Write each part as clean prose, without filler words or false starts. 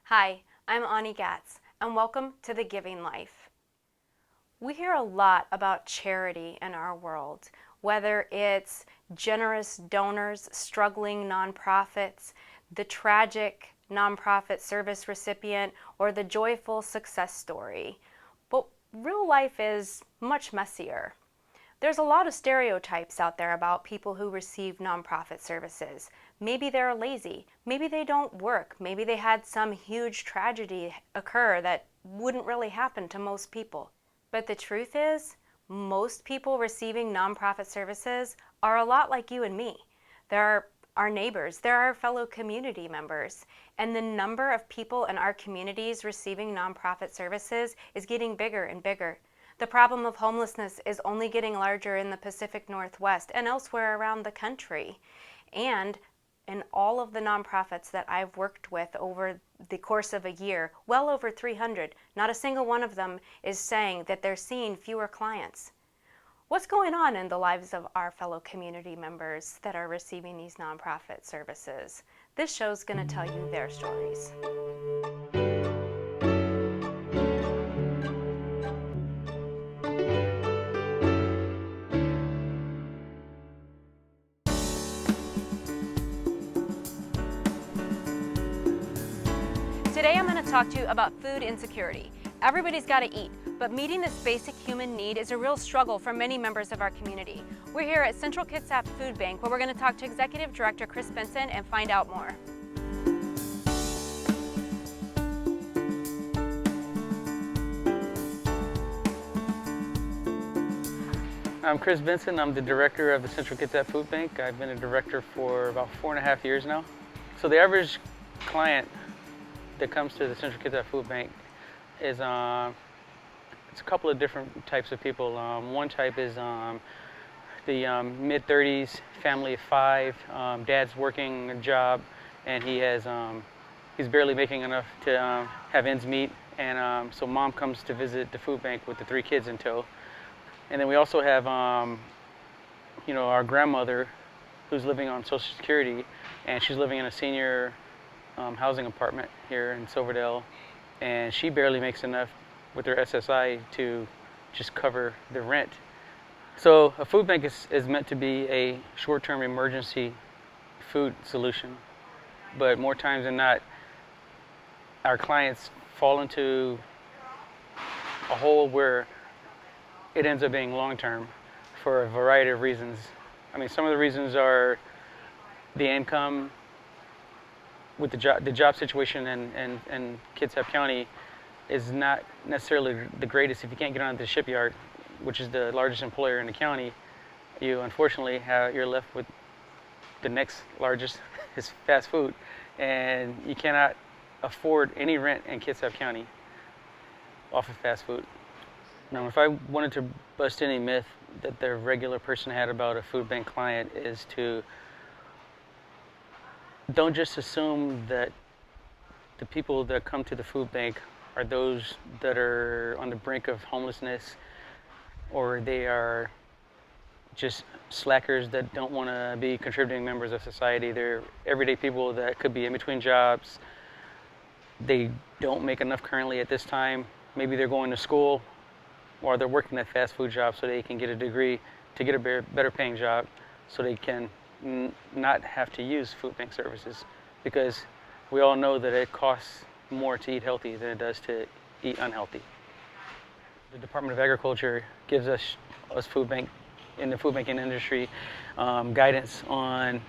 Hi, I'm Ani Gatz, and welcome to The Giving Life. We hear a lot about charity in our world, whether it's generous donors, struggling nonprofits, the tragic nonprofit service recipient, or the joyful success story. But real life is much messier. There's a lot of stereotypes out there about people who receive nonprofit services. Maybe they're lazy, maybe they don't work, maybe they had some huge tragedy occur that wouldn't really happen to most people. But the truth is, most people receiving nonprofit services are a lot like you and me. They're our neighbors, they're our fellow community members, and the number of people in our communities receiving nonprofit services is getting bigger and bigger. The problem of homelessness is only getting larger in the Pacific Northwest and elsewhere around the country. And in all of the nonprofits that I've worked with over the course of a year, well over 300, not a single one of them is saying that they're seeing fewer clients. What's going on in the lives of our fellow community members that are receiving these nonprofit services? This show's going to tell you their stories. Today I'm going to talk to you about food insecurity. Everybody's got to eat, but meeting this basic human need is a real struggle for many members of our community. We're here at Central Kitsap Food Bank, where we're going to talk to Executive Director Chris Benson and find out more. I'm Chris Benson. I'm the director of the Central Kitsap Food Bank. I've been a director for about 4.5 years now. So the average client that comes to the Central Kitsap Food Bank is it's a couple of different types of people. One type is the mid-30s, family of 5. Dad's working a job, and he's barely making enough to have ends meet. And so mom comes to visit the food bank with the 3 kids in tow. And then we also have our grandmother who's living on Social Security, and she's living in a senior housing apartment here in Silverdale, and she barely makes enough with her SSI to just cover the rent. So a food bank is meant to be a short-term emergency food solution, but more times than not, our clients fall into a hole where it ends up being long-term for a variety of reasons. I mean, some of the reasons are the income with the job situation in Kitsap County is not necessarily the greatest. If you can't get onto the shipyard, which is the largest employer in the county, you unfortunately you're left with the next largest is fast food, and you cannot afford any rent in Kitsap County off of fast food. Now, if I wanted to bust any myth that the regular person had about a food bank client is to don't just assume that the people that come to the food bank are those that are on the brink of homelessness, or they are just slackers that don't want to be contributing members of society. They're everyday people that could be in between jobs. They don't make enough currently at this time. Maybe they're going to school, or they're working at fast food jobs so they can get a degree to get a better paying job so they can not have to use food bank services, because we all know that it costs more to eat healthy than it does to eat unhealthy. The Department of Agriculture gives us food bank in the food banking industry guidance on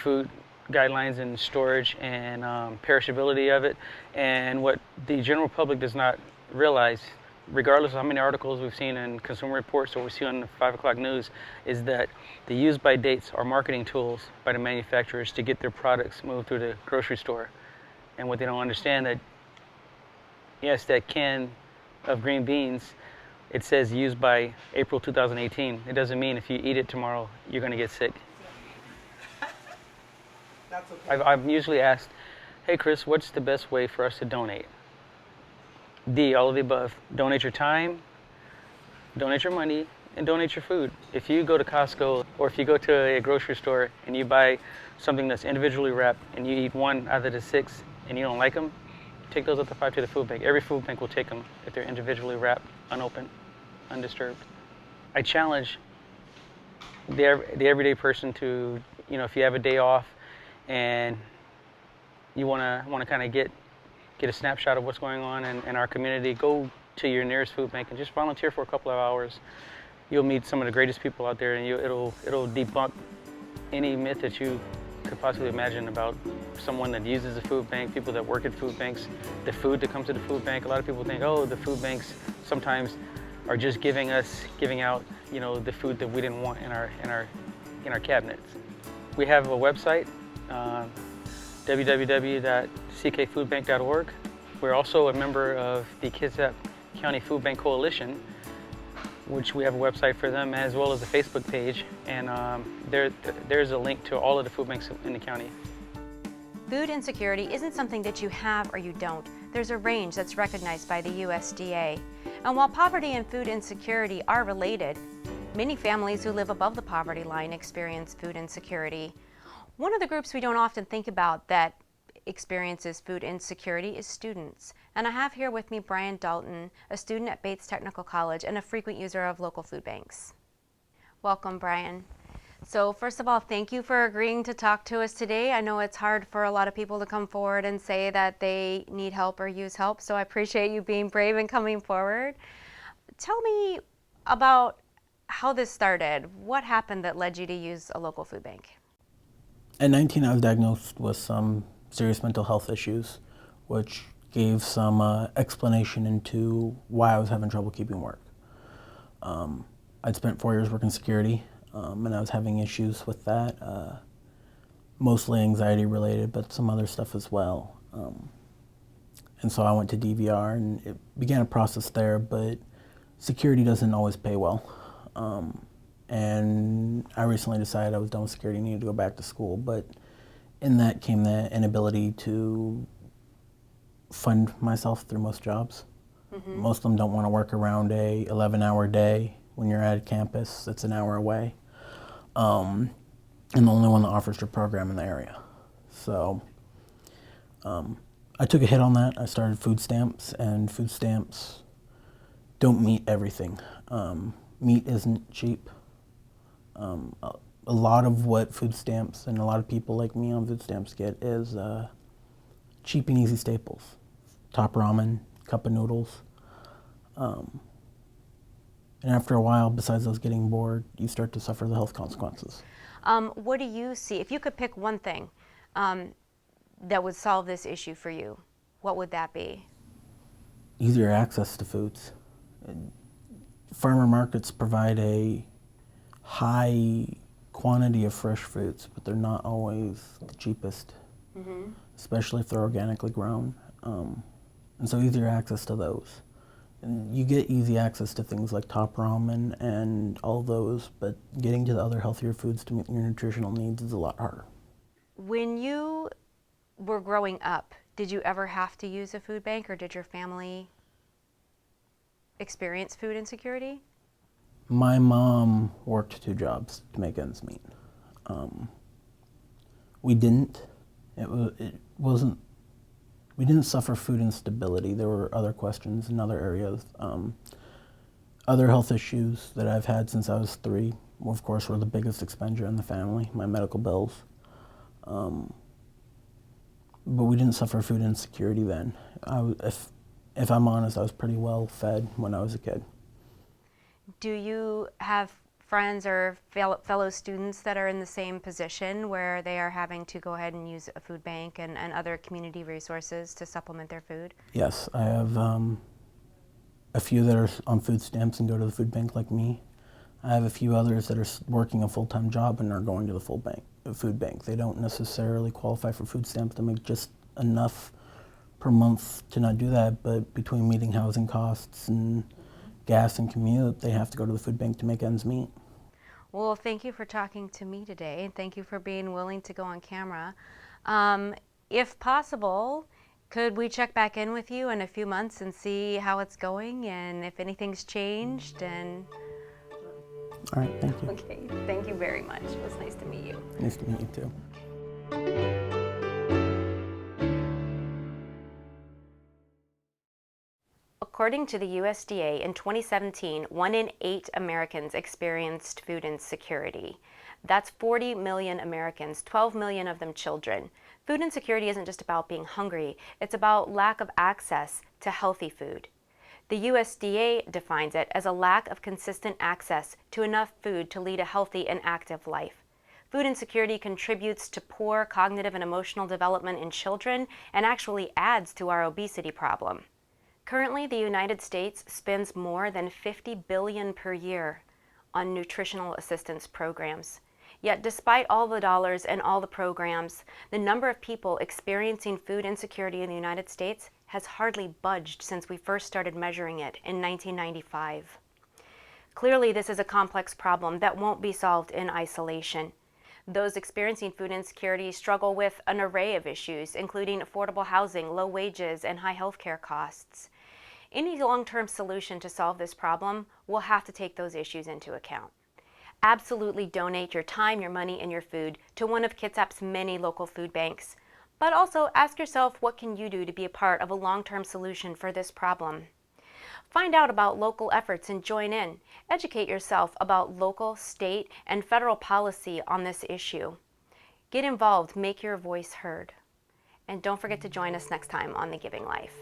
food guidelines and storage and perishability of it. And what the general public does not realize, regardless of how many articles we've seen in Consumer Reports or we see on the 5 o'clock news, is that the use-by dates are marketing tools by the manufacturers to get their products moved through the grocery store. And what they don't understand that, yes, that can of green beans, it says used by April 2018. It doesn't mean if you eat it tomorrow, you're going to get sick. That's okay. I've usually asked, hey Chris, what's the best way for us to donate? D, all of the above. Donate your time, donate your money, and donate your food. If you go to Costco or if you go to a grocery store and you buy something that's individually wrapped and you eat 1 out of the 6 and you don't like them, take those up to 5 to the food bank. Every food bank will take them if they're individually wrapped, unopened, undisturbed. I challenge the everyday person to, if you have a day off and you want to kind of get a snapshot of what's going on in our community, go to your nearest food bank and just volunteer for a couple of hours. You'll meet some of the greatest people out there, and it'll debunk any myth that you could possibly imagine about someone that uses a food bank, people that work at food banks, the food that comes to the food bank. A lot of people think, oh, the food banks sometimes are just giving out, the food that we didn't want in our cabinets. We have a website, www.ckfoodbank.org. We're also a member of the Kitsap County Food Bank Coalition, which we have a website for them, as well as a Facebook page, and there's a link to all of the food banks in the county. Food insecurity isn't something that you have or you don't. There's a range that's recognized by the USDA. And while poverty and food insecurity are related, many families who live above the poverty line experience food insecurity. One of the groups we don't often think about that experiences food insecurity is students. And I have here with me Brian Dalton, a student at Bates Technical College and a frequent user of local food banks. Welcome, Brian. So first of all, thank you for agreeing to talk to us today. I know it's hard for a lot of people to come forward and say that they need help or use help, so I appreciate you being brave and coming forward. Tell me about how this started. What happened that led you to use a local food bank? At 19, I was diagnosed with some serious mental health issues, which gave some explanation into why I was having trouble keeping work. I'd spent 4 years working security, and I was having issues with that, mostly anxiety related, but some other stuff as well. And so I went to DVR, and it began a process there, but security doesn't always pay well. And I recently decided I was done with security and needed to go back to school, but in that came the inability to fund myself through most jobs. Mm-hmm. Most of them don't want to work around a 11-hour day. When you're at campus, it's an hour away. And the only one that offers your program in the area. So I took a hit on that. I started food stamps, and food stamps don't meet everything. Meat isn't cheap. A lot of what food stamps and a lot of people like me on food stamps get is cheap and easy staples. Top ramen, cup of noodles. And after a while, besides those getting bored, you start to suffer the health consequences. What do you see? If you could pick one thing that would solve this issue for you, what would that be? Easier access to foods. Farmer markets provide a high quantity of fresh fruits, but they're not always the cheapest, mm-hmm. especially if they're organically grown. And so easier access to those. And you get easy access to things like top ramen and all those, but getting to the other healthier foods to meet your nutritional needs is a lot harder. When you were growing up, did you ever have to use a food bank, or did your family experience food insecurity? My mom worked 2 jobs to make ends meet. We didn't. We didn't suffer food instability. There were other questions in other areas. Other health issues that I've had since I was 3, of course, were the biggest expenditure in the family, my medical bills. But we didn't suffer food insecurity then. If I'm honest, I was pretty well fed when I was a kid. Do you have friends or fellow students that are in the same position where they are having to go ahead and use a food bank and other community resources to supplement their food? Yes, I have a few that are on food stamps and go to the food bank like me. I have a few others that are working a full-time job and are going to the food bank. They don't necessarily qualify for food stamps to make just enough per month to not do that, but between meeting housing costs and gas and commute, they have to go to the food bank to make ends meet. Well, thank you for talking to me today, and thank you for being willing to go on camera. If possible, could we check back in with you in a few months and see how it's going and if anything's changed? And all right, thank you. Okay, thank you very much. It was nice to meet you. Nice to meet you too. According to the USDA, in 2017, 1 in 8 Americans experienced food insecurity. That's 40 million Americans, 12 million of them children. Food insecurity isn't just about being hungry, it's about lack of access to healthy food. The USDA defines it as a lack of consistent access to enough food to lead a healthy and active life. Food insecurity contributes to poor cognitive and emotional development in children and actually adds to our obesity problem. Currently, the United States spends more than $50 billion per year on nutritional assistance programs. Yet despite all the dollars and all the programs, the number of people experiencing food insecurity in the United States has hardly budged since we first started measuring it in 1995. Clearly, this is a complex problem that won't be solved in isolation. Those experiencing food insecurity struggle with an array of issues, including affordable housing, low wages, and high healthcare costs. Any long-term solution to solve this problem will have to take those issues into account. Absolutely donate your time, your money, and your food to one of Kitsap's many local food banks. But also ask yourself, what can you do to be a part of a long-term solution for this problem? Find out about local efforts and join in. Educate yourself about local, state, and federal policy on this issue. Get involved, make your voice heard. And don't forget to join us next time on The Giving Life.